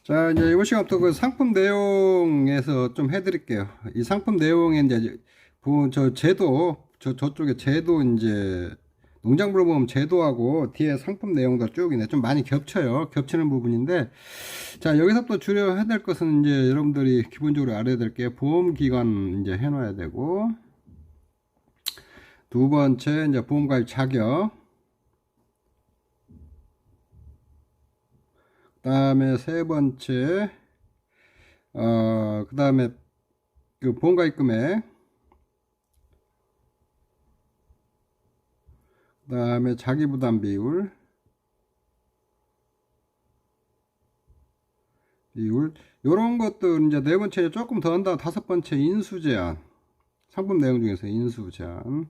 자, 이제 이번 시간부터 그 상품 내용에서 좀 해드릴게요. 이 상품 내용에 이제 저 제도, 저쪽에 제도 이제 농장물 보험 제도하고 뒤에 상품 내용도 쭉 있네. 좀 많이 겹쳐요. 겹치는 부분인데, 자, 여기서부터 주려 해야 될 것은 이제 여러분들이 기본적으로 알아야 될 게 보험 기간 이제 해놔야 되고, 두 번째 이제 보험 가입 자격, 그다음에 세 번째 그다음에 그 보험 가입 금액, 그다음에 자기 부담 비율 요런 것들 이제 네 번째 조금 더 한다. 다섯 번째 인수 제한, 상품 내용 중에서 인수 제한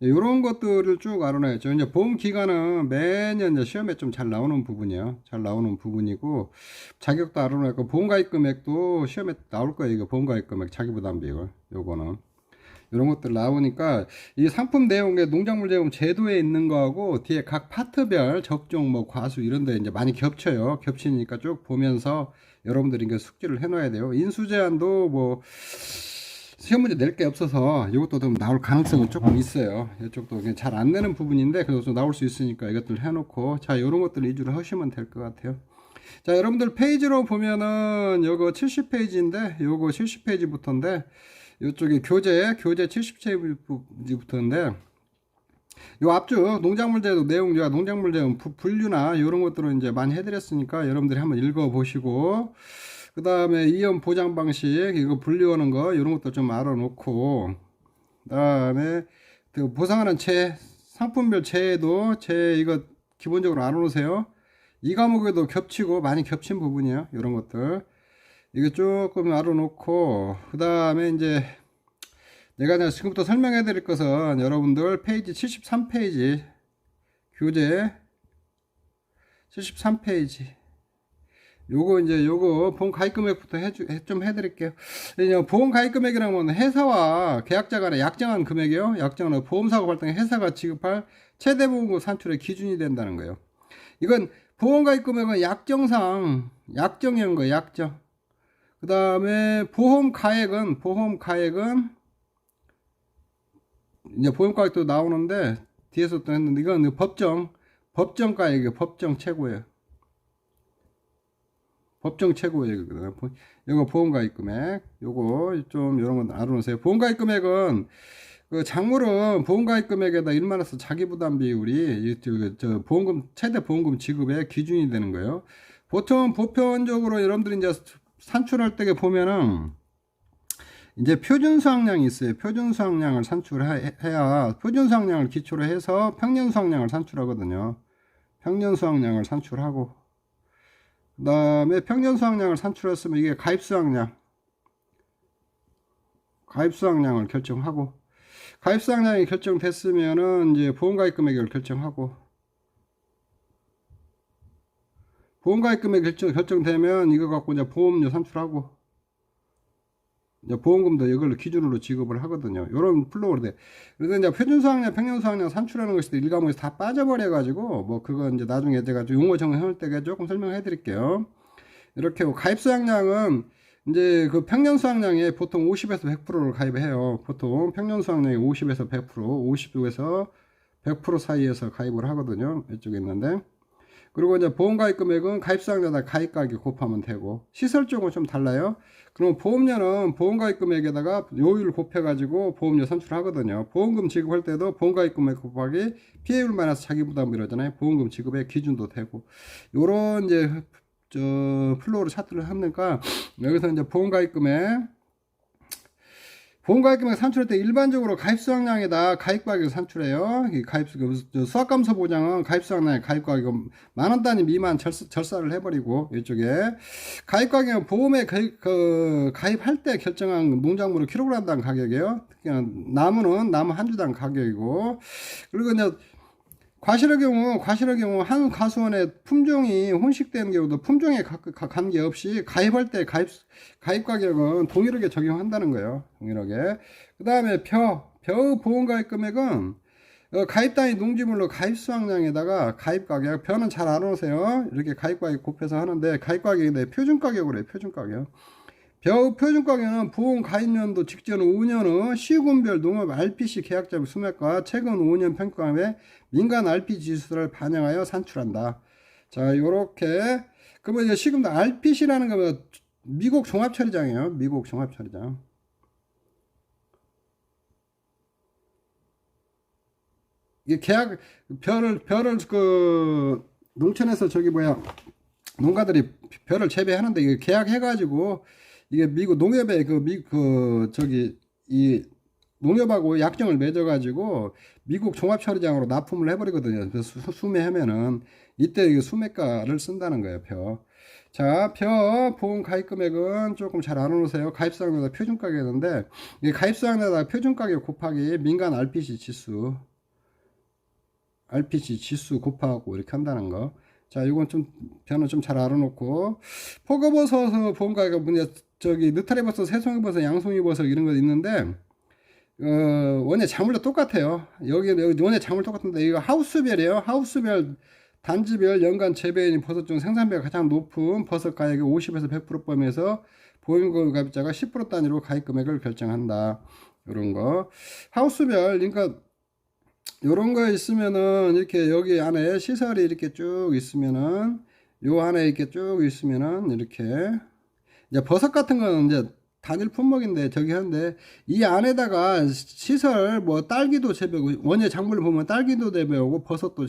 요런 것들을 쭉 알아놔야죠. 이제 보험 기간은 매년 이제 시험에 좀 잘 나오는 부분이에요. 잘 나오는 부분이고, 자격도 알아놓고, 보험 가입 금액도 시험에 나올 거예요. 이거 보험 가입 금액, 자기 부담 비율. 요거는. 이런 것들 나오니까, 이 상품 내용에 농작물 제공 제도에 있는 거하고, 뒤에 각 파트별 적종, 뭐, 과수 이런 데 이제 많이 겹쳐요. 겹치니까 쭉 보면서 여러분들이 이게 숙지를 해놔야 돼요. 인수 제한도 뭐, 시험 문제 낼 게 없어서 이것도 좀 나올 가능성은 조금 있어요. 이쪽도 잘 안 내는 부분인데 그래도 좀 나올 수 있으니까 이것들 해놓고, 자, 이런 것들 위주로 하시면 될 것 같아요. 자, 여러분들 페이지로 보면은 요거 70페이지인데 요거 70페이지부터인데 이쪽에 교재 70페이지부터인데 요 앞쪽 농작물 제도 내용, 농작물 제도 분류나 이런 것들은 이제 많이 해드렸으니까 여러분들이 한번 읽어보시고, 그 다음에 이연 보장 방식, 이거 분류하는 거, 이런 것도 좀 알아놓고, 그 다음에 그 보상하는 상품별 제도, 이거 기본적으로 알아놓으세요. 이 과목에도 겹치고, 많이 겹친 부분이에요. 이런 것들. 이거 조금 알아놓고, 그 다음에 이제 내가 지금부터 설명해 드릴 것은 여러분들 페이지 73페이지, 교재 73페이지. 요거 보험 가입 금액부터 좀 해드릴게요. 보험 가입 금액이라는 건 회사와 계약자 간에 약정한 금액이요. 약정은 보험사고 발생해 회사가 지급할 최대 보험금 산출의 기준이 된다는 거예요. 이건 보험 가입 금액은 약정한 거예요. 약정. 그 다음에 보험 가액은 이제 보험 가액도 나오는데 뒤에서 또 했는데 이건 법정 가액이에요. 법정 최고예요. 법정 최고예요. 이거 보험 가입 금액, 요거 좀 이런 건 알아놓으세요. 보험 가입 금액은 그 작물은 보험 가입 금액에다 1만원에서 자기 부담 비율이 저 보험금 최대 보험금 지급의 기준이 되는 거예요. 보통 보편적으로 여러분들이 이제 산출할 때 보면은 이제 표준 수확량이 있어요. 표준 수확량을 산출해야 표준 수확량을 기초로 해서 평년 수확량을 산출하거든요. 평년 수확량을 산출하고, 그 다음에 평년 수확량을 산출했으면 이게 가입 수확량을 결정하고, 가입 수확량이 결정됐으면은 이제 보험 가입 금액을 결정하고, 보험 가입 금액 결정되면 이거 갖고 이제 보험료 산출하고, 이제 보험금도 이걸로 기준으로 지급을 하거든요. 요런 플로우로 돼. 그래서 이제 표준 수확량, 평년 수확량 산출하는 것이 일과목에서 다 빠져버려가지고, 뭐 그건 이제 나중에 제가 용어 정할 때 조금 설명해 드릴게요. 이렇게 하고, 가입 수확량은 이제 그 평년 수확량에 보통 50에서 100%를 가입해요. 보통 평년 수확량이 50에서 100%, 50에서 100% 사이에서 가입을 하거든요. 이쪽에 있는데. 그리고 이제 보험 가입 금액은 가입 수확량에다 가입 가격 곱하면 되고, 시설 쪽은 좀 달라요. 그럼 보험료는 보험 가입 금액에다가 요율 곱해가지고 보험료 산출하거든요. 보험금 지급할 때도 보험 가입 금액 곱하기 피해율 마이너스 자기 부담 이러잖아요. 보험금 지급의 기준도 되고, 요런 이제 플로우로 차트를 하니까 여기서 이제 보험 가입 금액 산출할 때 일반적으로 가입 수확량에다 가입 가격을 산출해요. 수확감소 보장은 가입 수확량에 가입 가격은 10,000원 단위 미만 절사를 해버리고, 이쪽에 가입 가격은 보험에 가입할 때 결정한 농작물을 킬로그램당 가격이에요. 나무는 나무 한 주당 가격이고, 그리고 이제 과실의 경우 한 가수원의 품종이 혼식되는 경우도 품종에 관계없이 가입할 때 가입 가격은 동일하게 적용한다는 거예요. 동일하게. 그 다음에 벼 보험 가입 금액은 가입단위 농지물로 가입수확량에다가 가입가격, 변은 잘 안 오세요. 이렇게 가입가격 곱해서 하는데, 가입가격인데 표준가격으로 해요. 표준가격. 표준가격은 보험 가입연도 직전 5년 후 시군별 농업 RPC 계약자 수매가 최근 5년 평가함에 민간 RPC 지수를 반영하여 산출한다. 자, 요렇게. 그러면 이제 지금 RPC라는 거는 미국 종합처리장이에요. 미국 종합처리장. 이게 계약, 별을 농촌에서 농가들이 별을 재배하는데, 이게 계약해가지고, 이게 미국 농협에 이 농협하고 약정을 맺어가지고, 미국 종합처리장으로 납품을 해버리거든요. 그래서 수매하면은, 이때 이게 수매가를 쓴다는 거예요, 자, 보험 가입 금액은 조금 잘 안 오세요. 가입수당에다 표준가격이었는데, 이 가입수당에다 표준가격 곱하기 민간 RPC 지수 곱하고 이렇게 한다는 거. 자, 이건 변은 좀 잘 알아놓고, 포거버섯 보험 가격 느타리버섯, 새송이버섯, 양송이버섯 이런 거 있는데, 원예 작물도 똑같아요. 여기 원예 작물 똑같은데, 이거 하우스별이에요. 하우스별, 단지별 연간 재배인 버섯 중 생산비가 가장 높은 버섯 가격의 50에서 100% 범위에서 보험금 가입자가 10% 단위로 가입 금액을 결정한다. 이런 거. 하우스별, 그러니까 요런 거 있으면은 이렇게 여기 안에 시설이 이렇게 쭉 있으면은 요 안에 이렇게 쭉 있으면은 이렇게 이제 버섯 같은 거는 이제 단일 품목인데 저기 하는데 이 안에다가 시설 딸기도 재배하고 원예 작물을 보면 딸기도 재배하고 버섯도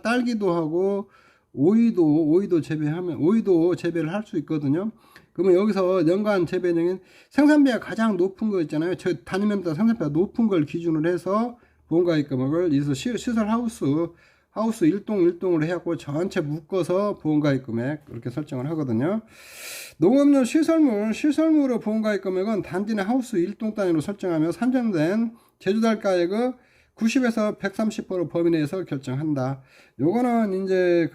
딸기도 하고 오이도 재배하면 오이도 재배를 할 수 있거든요. 그러면 여기서 연간 재배량인 생산비가 가장 높은 거 있잖아요. 저 단위면보다 생산비가 높은 걸 기준으로 해서 보험가입 금액을 여기서 시설 하우스 일동으로 해갖고 전체 묶어서 보험가입 금액 그렇게 설정을 하거든요. 농업용 시설물의 보험가입 금액은 단지 내 하우스 일동 단위로 설정하며 산정된 제조달가액의 90에서 130% 범위 내에서 결정한다. 요거는 이제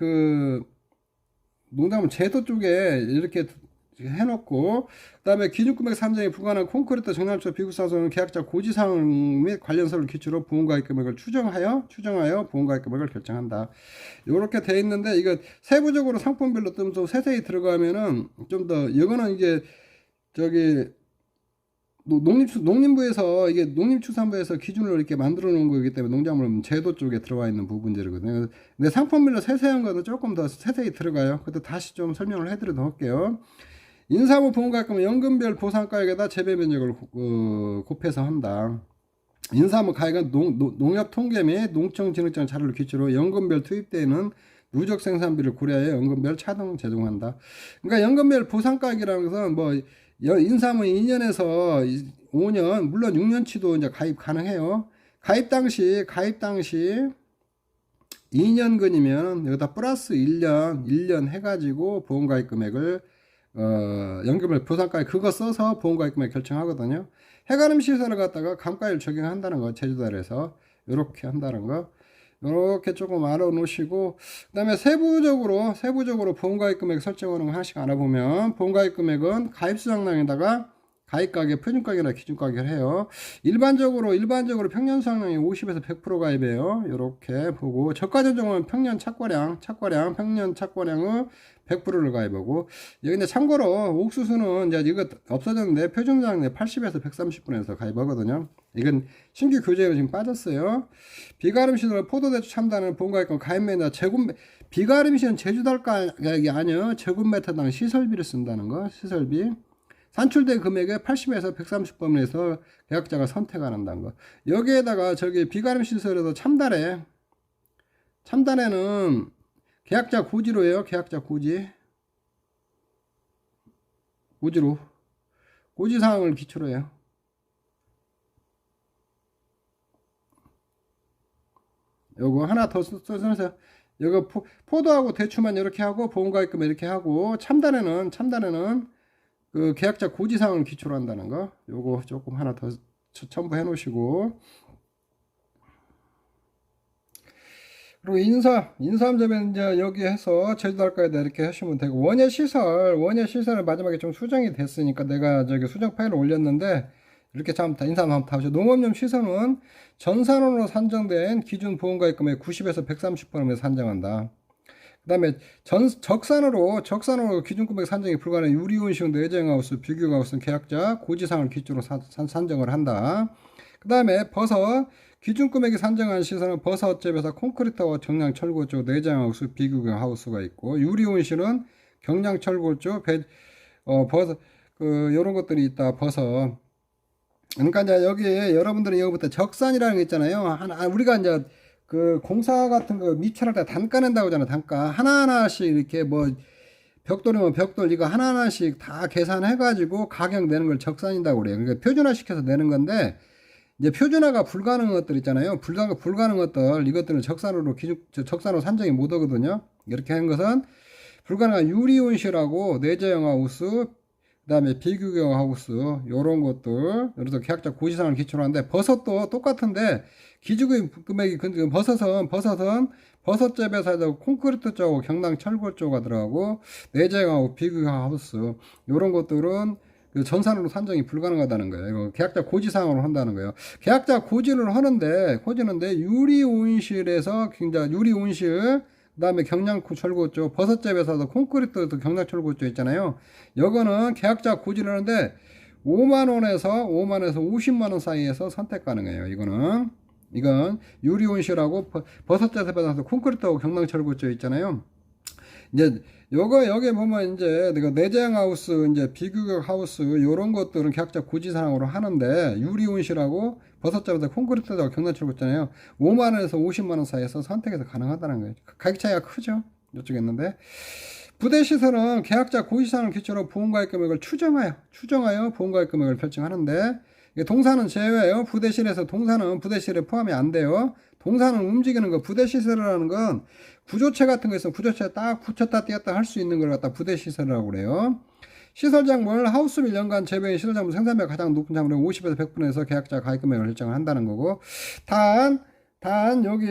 농담은 제도 쪽에 이렇게 해놓고, 그 다음에 기준금액 산정에 불과한 콘크리트 정납조 비구사소는 계약자 고지사항 및 관련서를 기초로 보험가입 금액을 추정하여 보험가입 금액을 결정한다. 이렇게 돼 있는데, 이거 세부적으로 상품별로 좀 세세히 들어가면은 좀 더, 이거는 이게 농림부에서 이게 농림축산부에서 기준을 이렇게 만들어 놓은 거기 때문에 농작물 제도 쪽에 들어와 있는 부분들이거든요. 근데 상품별로 세세한 거는 조금 더 세세히 들어가요. 그것도 다시 좀 설명을 해드리도록 할게요. 인사무 보험가입금은 연금별 보상가액에다 재배 면적을 곱해서 한다. 인사무 가액은 농협 통계 및 농촌진흥청 자료를 기초로 연금별 투입되는 누적 생산비를 고려하여 연금별 차등 제공한다. 그러니까 연금별 보상가액이라는 것은 인사무 2년에서 5년, 물론 6년치도 이제 가입 가능해요. 가입 당시 2년근이면 여기다 플러스 1년 해가지고 보험가입 금액을 연금별 보상가액 그거 써서 보험가입 금액 결정하거든요. 해가름 시설을 갖다가 감가율 적용한다는 거, 제주도에서 이렇게 한다는 거. 이렇게 조금 알아놓으시고, 그 다음에 세부적으로 보험가입 금액 설정하는 거 하나씩 알아보면, 보험가입 금액은 가입수당량에다가 가입가격, 표준가격이나 기준가격을 해요. 일반적으로 평년수당량이 50에서 100% 가입해요. 이렇게 보고, 저가전종은 평년 착과량, 평년 착과량의 100%를 가입하고, 여기 이제 참고로 옥수수는 이제 이거 없어졌는데 표준수당량 80에서 130%에서 가입하거든요. 이건 신규 교재로 지금 빠졌어요. 비가름시설 포도대추 참다는 보험가입금 가입매나 비가름시는 제주달가액이 아니요. 제곱미터당 시설비를 쓴다는 거. 시설비. 산출된 금액의 80에서 130%에서 계약자가 선택한다는 거. 여기에다가 비가름 시설에서 참단에는 계약자 고지로 해요. 계약자 고지로. 고지사항을 기초로 해요. 요거 하나 더 써주세요. 요거 포도하고 대추만 이렇게 하고 보험가입금 이렇게 하고 참단에는 그 계약자 고지사항을 기초로 한다는 거. 요거 조금 하나 더 첨부해 놓으시고. 그리고 인사함점에 이제 여기 해서 제주도할까에다 이렇게 하시면 되고, 원예 시설을 마지막에 좀 수정이 됐으니까 내가 수정 파일을 올렸는데, 이렇게 참 인사 한번 타보죠. 농업용 시설은 전산으로 산정된 기준 보험가입 금액 90에서 130%에 산정한다. 그 다음에 적산으로 기준금액 산정이 불가능한 유리온실 내재하우스 비교하우스 계약자 고지사항을 기준으로 산정을 한다. 그 다음에 버섯 기준금액이 산정한 시설은 버섯잽에서 콘크리트와 경량 철골 쪽 내재하우스 비교하우스가 있고 유리온실은 경량 철골 쪽 버섯 요런 것들이 있다. 버섯. 그러니까 이제 여기에 여러분들이 여기부터 적산이라는 게 있잖아요. 우리가 이제 그 공사 같은 거 미철할 때 단가 낸다고 하잖아. 단가 하나하나씩 이렇게 뭐 벽돌이면 벽돌 이거 하나하나씩 다 계산해 가지고 가격 내는 걸 적산이라고 그래요. 그러니까 표준화 시켜서 내는 건데 이제 표준화가 불가능한 것들 있잖아요. 불가능한 것들 이것들은 적산으로 산정이 못 오거든요. 이렇게 하는 것은 불가능한 유리온실하고 내재형 하우스 그다음에 비규격 하우스 요런 것들 그래서 계약자 고지사항을 기초로 하는데 버섯도 똑같은데 기준금액이 버섯은 버섯잽에서 콘크리트 쪽하고 경량 철골 쪽가 들어가고 내재형하고 비규격 하우스 요런 것들은 전산으로 산정이 불가능하다는 거예요. 이거 계약자 고지사항으로 한다는 거예요. 계약자 고지를 하는데 유리온실에서 굉장히 유리온실 그다음에 경량 철골 쪽 버섯잽에서도 콘크리트 경량 철골 쪽 있잖아요. 요거는 계약자 고지를 하는데 5만원에서 50만원 사이에서 선택 가능해요. 이건 유리온실하고 버섯잽에서 콘크리트하고 경량 철골 쪽 있잖아요. 이제 여기 보면 이제 내재형 하우스 이제 비규격 하우스 요런 것들은 계약자 고지사항으로 하는데 유리온실하고 버섯잡아서 콘크리트하고 경량철골 있잖아요. 5만원에서 50만원 사이에서 선택해서 가능하다는 거예요. 가격 차이가 크죠. 이쪽에 있는데 부대시설은 계약자 고지사항을 기초로 보험가입 금액을 추정하여 보험가입 금액을 결정하는데 동사는 제외예요. 부대실에서 동사는 부대실에 포함이 안 돼요. 동사는 움직이는 거 부대시설이라는 건 구조체 같은 거 있으면 구조체 딱 붙였다 띄었다 할 수 있는 걸 갖다 부대시설이라고 그래요. 시설작물 하우스빌 연간 재배인 시설작물 생산비가 가장 높은 작물은 50에서 100%에서 계약자 가입 금액을 결정을 한다는 거고 단 여기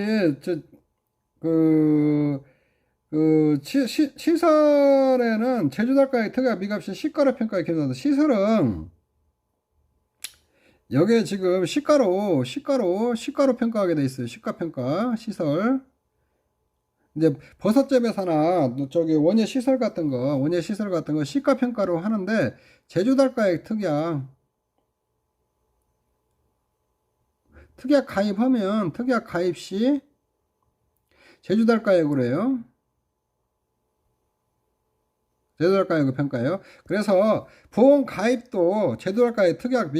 시설에는 제조달가의 특약 미납시 시가로 평가에 기준한다. 시설은 여기에 지금 시가로 평가하게 돼 있어요. 시가평가 시설. 이제 버섯잽에서나 저기 원예 시설 같은 거 시가평가로 하는데 제조달가액 특약 가입하면 특약 가입 시 제조달가액으로 해요. 제조달가액을 평가해요. 그래서 보험 가입도 제조달가액 특약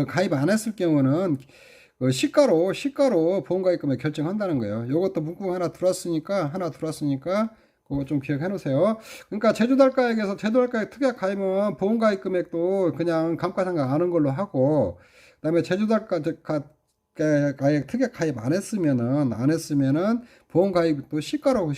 가입 안 했을 경우는 시가로 보험가입금을 결정한다는 거예요. 이것도 문구 하나 들어왔으니까 그거 좀 기억해 놓으세요. 그러니까 제조달가액에서 제조달가액 특약 가입은 보험가입금액도 그냥 감가상각 안 한 걸로 하고 그다음에 제조달가액 특약 가입 안 했으면은 보험가입도 시가로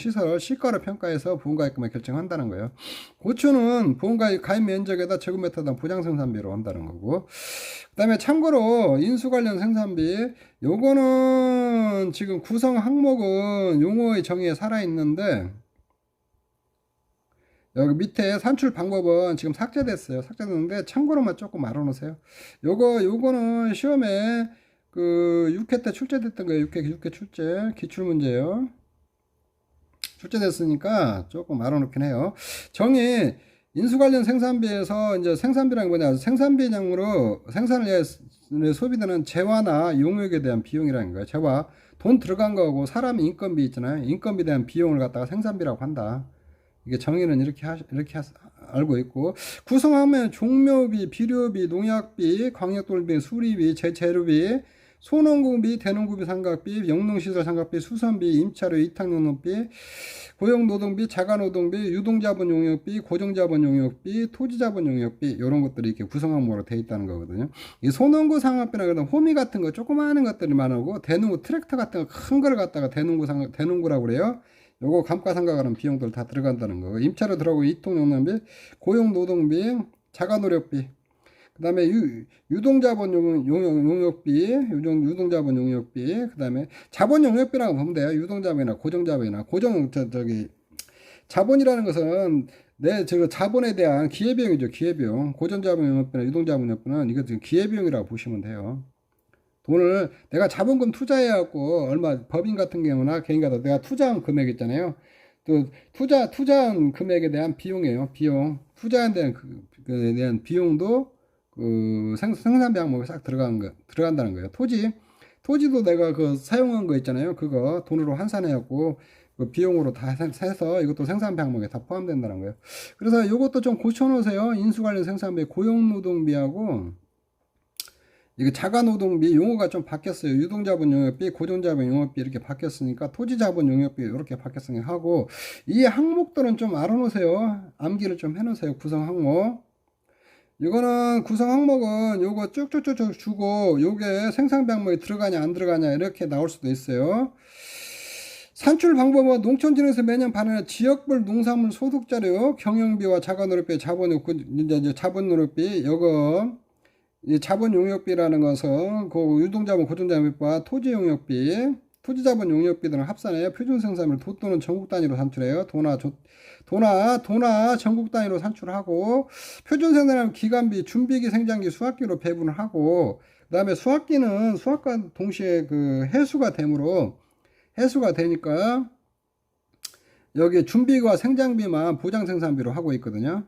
평가해서 보험가입금을 결정한다는 거예요. 고추는 보험가입 가입 면적에다 제곱미터당 보장생산비로 한다는 거고 그 다음에 참고로 인수 관련 생산비 요거는 지금 구성 항목은 용어의 정의에 살아있는데 여기 밑에 산출 방법은 지금 삭제됐는데 참고로만 조금 알아놓으세요. 요거는 시험에 6회 때 출제됐던 거예요. 6회 출제 기출문제예요. 출제됐으니까 조금 알아놓긴 해요. 정의 인수 관련 생산비에서 이제 생산비란 뭐냐? 생산비 작물로 생산을 위해 소비되는 재화나 용역에 대한 비용이라는 거예요. 재화 돈 들어간 거하고 사람 인건비 있잖아요. 인건비에 대한 비용을 갖다가 생산비라고 한다. 이게 정의는 이렇게 알고 있고 구성하면 종묘비, 비료비, 농약비, 광역돌비, 수리비, 재료비, 소농구비, 대농구비 상각비, 영농시설 상각비, 수선비, 임차료, 이탁용역비, 고용노동비, 자가노동비, 유동자본 용역비, 고정자본 용역비, 토지자본 용역비 이런 것들이 이렇게 구성항목으로 되어 있다는 거거든요. 이 소농구 상각비나 호미 같은 거 조그마한 것들이 많고 대농구 트랙터 같은 거 큰 거를 갖다가 대농구라고 그래요. 요거 감가상각하는 비용들 다 들어간다는 거. 임차료 들어가고 이통용납비, 고용노동비, 자가노력비, 그 다음에 유동자본 용역비, 유동자본 용역비, 그 다음에 자본 용역비라고 보면 돼요. 유동자본이나 고정자본이나 자본이라는 것은 내 저 자본에 대한 기회비용이죠. 기회비용. 고정자본 영업비나 유동자본 영업비는 이거 지금 기회비용이라고 보시면 돼요. 돈을 내가 자본금 투자해갖고 얼마 법인 같은 경우나 개인 같은 내가 투자한 금액 있잖아요. 또 투자한 금액에 대한 비용이에요. 비용. 투자에 대한 그에 대한 비용도 그 생산비 항목에 싹 들어간다는 거예요. 토지도 내가 그 사용한 거 있잖아요. 그거 돈으로 환산해갖고 그 비용으로 다 해서 이것도 생산비 항목에 다 포함된다는 거예요. 그래서 이것도 좀 고쳐놓으세요. 인수 관련 생산비, 고용노동비하고 이게 자가노동비 용어가 좀 바뀌었어요. 유동자본 용역비, 고정자본 용역비 이렇게 바뀌었으니까 토지자본 용역비 이렇게 바뀌었으니까 하고 이 항목들은 좀 알아놓으세요. 암기를 좀 해놓으세요. 구성 항목. 이거는 구성 항목은 요거 쭉쭉쭉쭉 주고 요게 생산비 항목이 들어가냐 안 들어가냐 이렇게 나올 수도 있어요. 산출 방법은 농촌진흥에서 매년 발행하는 지역별 농산물 소득자료 경영비와 자가노력비, 자본노력비 요거 이 자본용역비라는 것은 그 유동자본, 고정자본비와 토지용역비, 토지자본 용역비 등을 합산해 표준생산물 도 또는 전국 단위로 산출해요. 도나 전국 단위로 산출하고 표준생산물 기간비, 준비기, 생장기, 수확기로 배분을 하고 그 다음에 수확기는 수확과 동시에 그 해수가 되니까 여기 준비기와 생장비만 보장생산비로 하고 있거든요.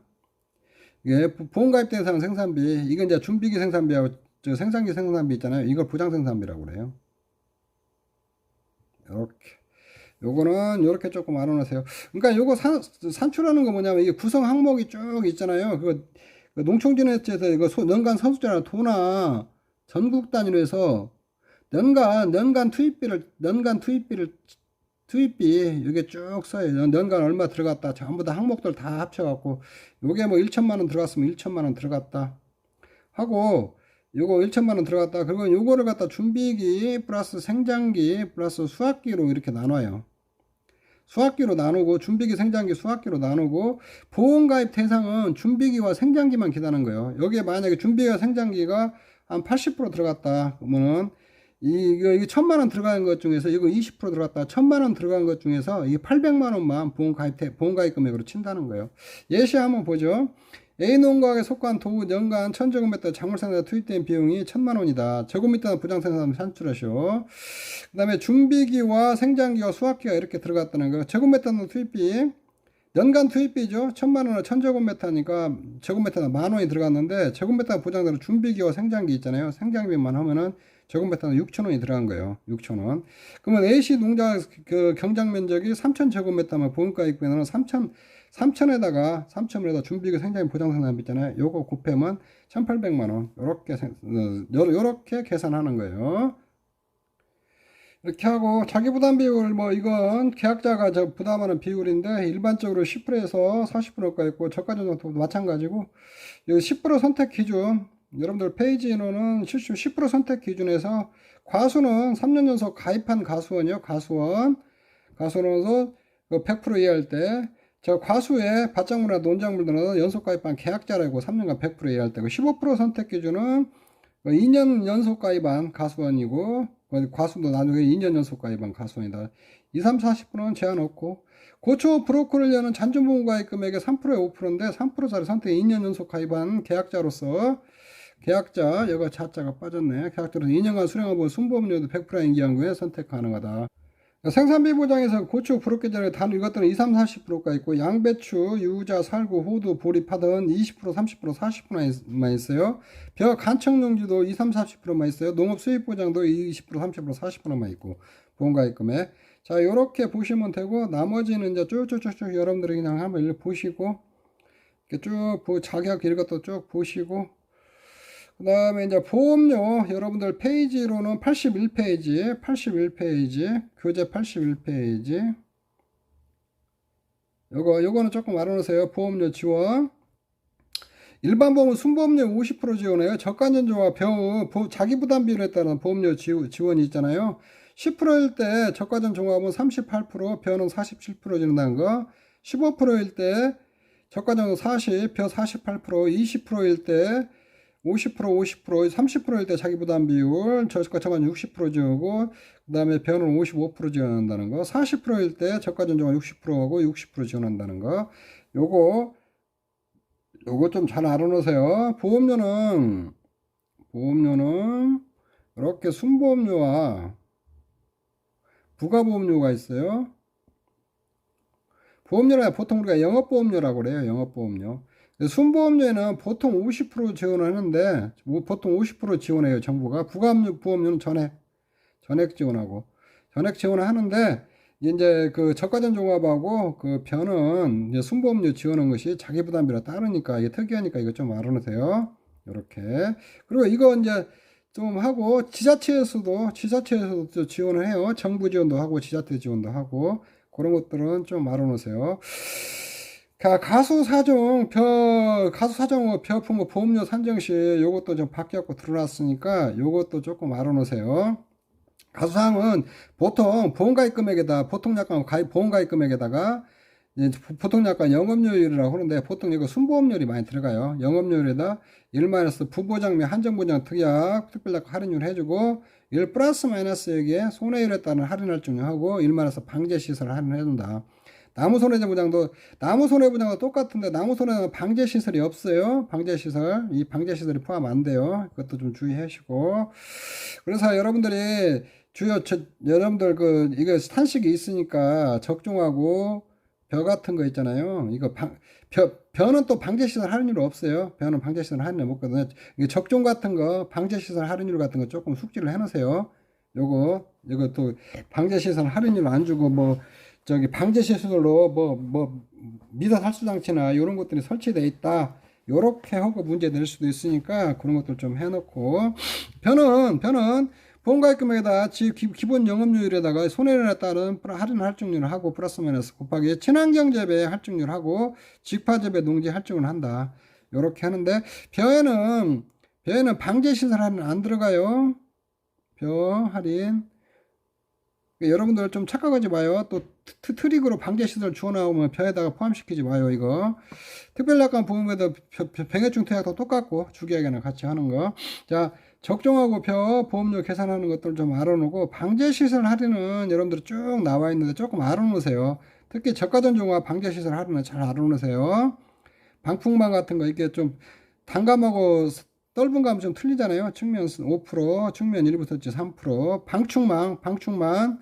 예, 보험가입 대상 생산비, 이건 이제 준비기 생산비하고 저 생산기 생산비 있잖아요. 이걸 보장 생산비라고 그래요. 이렇게. 요거는 요렇게 조금 알아놓으세요. 그러니까 요거 산출하는 거 뭐냐면 이게 구성 항목이 쭉 있잖아요. 그거 농촌진흥에서 이거 연간 선수자나 도나 전국 단위로 해서 연간 투입비 이게 쭉 써요. 연간 얼마 들어갔다 전부 다 항목들 다 합쳐갖고 요게 뭐 1천만원 들어갔으면 1천만원 들어갔다 하고 요거 1천만원 들어갔다 그리고 요거를 갖다 준비기 플러스 생장기 플러스 수확기로 이렇게 나눠요. 수확기로 나누고 준비기 생장기 수확기로 나누고 보험가입 대상은 준비기와 생장기만 기다는 거예요. 여기에 만약에 준비기와 생장기가 한 80% 들어갔다 그러면은 이거 1,000만원 들어가는 것 중에서 이거 20% 들어갔다 1,000만원 들어간 것 중에서 이 800만원만 보험가입 금액으로 친다는 거예요. 예시 한번 보죠. A농가에 속한 도구 연간 1000제곱미터 작물생산에 투입된 비용이 1,000만원이다. 제곱미터는 부장생산 산출하시오. 그 다음에 준비기와 생장기와 수확기가 이렇게 들어갔다는 거예요. 제곱미터는 투입비 연간 투입비죠. 1,000만원을 1000제곱미터니까 제곱미터는 만원이 들어갔는데 제곱미터 부장대로 준비기와 생장기 있잖아요. 생장비만 하면은 제곱미터는 6,000원이 들어간 거예요. 6,000원. 그러면 A씨 농자 그 경장 면적이 3,000제곱미터면 보험가입비는 3,000에다가 준비기 생장비 보장생산비 있잖아요. 요거 곱하면 1,800만원. 요렇게 계산하는 거예요. 이렇게 하고 자기부담 비율 뭐 이건 계약자가 저 부담하는 비율인데 일반적으로 10%에서 40%가 있고 저가전용도 마찬가지고 여기 10% 선택 기준 여러분들 페이지 인원은 10% 선택 기준에서 과수는 3년 연속 가입한 가수원이요. 가수원에서 100% 이해할 때 저 과수의 밭작물이나 논작물들은 연속 가입한 계약자라고 3년간 100% 이해할 때고 15% 선택 기준은 2년 연속 가입한 가수원이고 과수도 나중에 2년 연속 가입한 가수원이다. 2, 3, 40%는 제한 없고 고초 브로커를 여는 잔존보험 가입 금액의 3%에 5%인데 3%짜리 선택 2년 연속 가입한 계약자로서 계약자 여기가 자자가 빠졌네. 계약자로서 2년간 수령하고 순보험료도 100% 인기한 후에 선택 가능하다. 생산비 보장에서 고추, 브로케전에 단 이것들은 20, 30, 40%가 있고 양배추, 유자, 살구, 호두, 보리, 파든 20%, 30%, 40%만 있어요. 벼, 간청용지도 20, 30, 40%만 있어요. 농업 수입 보장도 20%, 30%, 40%만 있고 보험가입금액. 자, 요렇게 보시면 되고 나머지는 이제 쭉쭉쭉쭉 여러분들이 그냥 한번 보시고 이렇게 쭉 자격 이것도 쭉 보시고 그 다음에 이제 보험료 여러분들 페이지로는 81페이지 교재 81페이지 요거는 조금 알아놓으세요. 보험료 지원 일반 보험은 순보험료 50% 지원해요. 저가전조와 자기부담 비율에 따른 보험료 지원이 있잖아요. 10%일 때 저가전 종합은 38%, 벼는 47% 지른다는 거. 15%일 때 저가전 40, 벼 48%, 20%일 때 50%, 30%일 때 자기 부담 비율, 저가 전종은 60% 지우고, 그 다음에 변은 55% 지원한다는 거, 40%일 때 저가 전종은 60%하고 60% 지원한다는 거, 요거 좀 잘 알아놓으세요. 보험료는 이렇게 순보험료와 부가보험료가 있어요. 보험료는 보통 우리가 영업보험료라고 그래요. 영업보험료. 순보험료에는 보통 50% 지원하는데, 보통 50% 지원해요. 정부가. 부가보험료는 전액 지원하고. 전액 지원을 하는데, 이제 그 저가전 종합하고 그 변은 이제 순보험료 지원한 것이 자기 부담비라 따르니까 이게 특이하니까 이거 좀 알아놓으세요. 이렇게. 그리고 이거 이제 좀 하고 지자체에서도 지원을 해요. 정부 지원도 하고 지자체 지원도 하고 그런 것들은 좀 알아놓으세요. 가수 사정 비화품목 보험료 산정 시 요것도 좀 바뀌었고 드러났으니까 요것도 조금 알아놓으세요. 가수사항은 보통 보험가입 금액에다 보통약관 보험가입 금액에다가 보통약관 영업료율이라고 하는데 보통 이거 순보험료율이 많이 들어가요. 영업료율에다 1- 부보장 및 한정보장 특약 특별약관 할인율 해주고 1 플러스 마이너스 여기에 손해율에 따른 할인할 중요하고 1- 방제시설 할인해준다. 나무 손해보장도 똑같은데 나무 손해는 방제시설이 없어요. 방제시설 이 방제시설이 포함 안 돼요. 그것도 좀 주의하시고 그래서 여러분들 이거 탄식이 있으니까 적종하고 벼 같은 거 있잖아요. 이거 벼는 또 방제시설 할인율 없어요. 벼는 방제시설 할인율 없거든요. 이게 적종 같은 거 방제시설 할인율 같은 거 조금 숙지를 해놓으세요. 이거 또 방제시설 할인율 안 주고 방제시설로 미사 살수 장치나 이런 것들이 설치되어 있다. 요렇게 하고 문제 낼 수도 있으니까 그런 것들 좀 해놓고 벼는 보험가입 금액에다 기본 영업료율에다가 손해율에 따른 할인 할증률을 하고 플러스 마이너스 곱하기 친환경재배 할증률하고 직파재배 농지 할증을 한다. 요렇게 하는데 벼에는 방제시설 할인 안 들어가요. 벼 할인 여러분들 좀 착각하지 마요. 또 트릭으로 방제시설 주워나오면 벼에다가 포함시키지 마요. 이거 특별약관 보험에다 병해충 특약도 똑같고 주기약이랑 같이 하는 거. 자 적종하고 벼 보험료 계산하는 것들 좀 알아놓고 방제시설 할인은 여러분들 쭉 나와 있는데 조금 알아놓으세요. 특히 저가전종과 방제시설 할인은 잘 알아놓으세요. 방풍망 같은 거 이게 좀 단감하고 떫은감 좀 틀리잖아요. 측면 5%, 측면 1부터지 3%. 방충망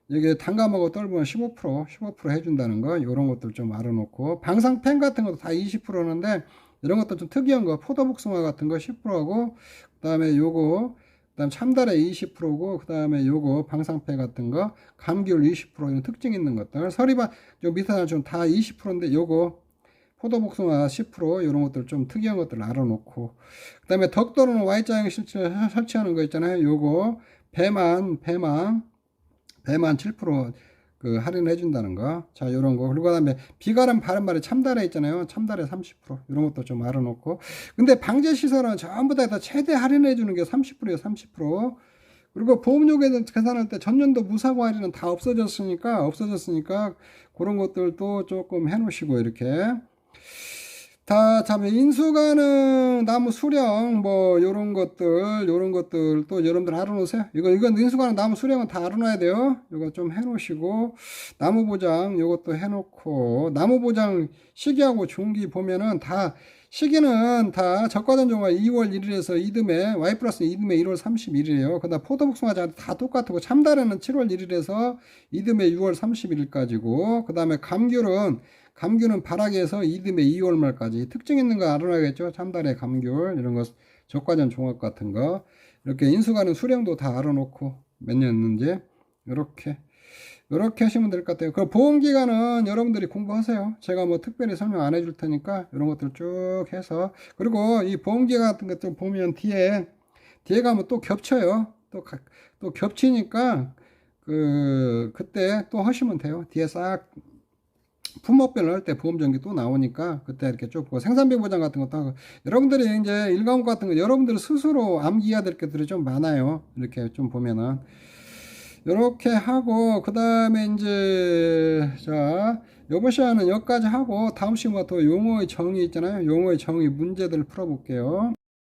이게 단감하고 떫으면 15% 해준다는 거 이런 것들 좀 알아놓고 방상펜 같은 것도 다 20%는데 이런 것도 좀 특이한 거 포도복숭아 같은 거 10%하고 그다음에 그다음 참다래 20%고 그다음에 요거 방상펜 같은 거 감귤 20% 이런 특징 있는 것들 서리반 요 밑에 좀 다 20%인데 요거 포도복숭아 10% 이런 것들 좀 특이한 것들 알아놓고 그다음에 덕도로는 Y자형 설치하는 거 있잖아요. 요거 배만 7% 그 할인해 준다는 거. 자, 요런 거. 그리고 그다음에 비가람 바른말에 참다래 있잖아요. 참다래 30% 이런 것도 좀 알아놓고. 근데 방제 시설은 전부 다 최대 할인해 주는 게 30%예요. 30%. 그리고 보험료 계산할 때 전년도 무사고 할인은 다 없어졌으니까 그런 것들도 조금 해 놓으시고 이렇게 다음에 인수가능 나무 수령 요런 것들 또 여러분들 알아놓으세요. 이건 인수가능 나무 수령은 다 알아놔야 돼요. 이거 좀 해놓으시고 나무 보장 요것도 해놓고 나무 보장 시기하고 중기 보면은 시기는 다 적과전종과 2월 1일에서 이듬해 Y 플러스 이듬해 1월 31일이에요. 그다음 포도복숭아 다 똑같고 참다래는 7월 1일에서 이듬해 6월 31일까지고 그다음에 감귤은 발악에서 이듬해 2월 말까지 특징 있는 거 알아놔야겠죠. 참다래 감귤 이런 거 적과전 종합 같은 거 이렇게 인수가능 수령도 다 알아놓고 몇 년인지 이렇게 하시면 될 것 같아요. 그 보험기간은 여러분들이 공부하세요. 제가 특별히 설명 안 해줄 테니까 이런 것들 쭉 해서 그리고 이 보험기간 같은 것들 보면 뒤에 가면 또 겹쳐요. 또 겹치니까 그때 또 하시면 돼요. 뒤에 싹 품목별로 할 때 보험정기 또 나오니까 그때 이렇게 쭉 보고 생산비 보장 같은 것도 하고 여러분들이 이제 일과목 같은 거 여러분들 스스로 암기해야 될 것들이 좀 많아요. 이렇게 좀 보면은 이렇게 하고 그 다음에 이제 자 요번 시간은 여기까지 하고 다음 시간부터 용어의 정의 있잖아요. 용어의 정의 문제들을 풀어볼게요.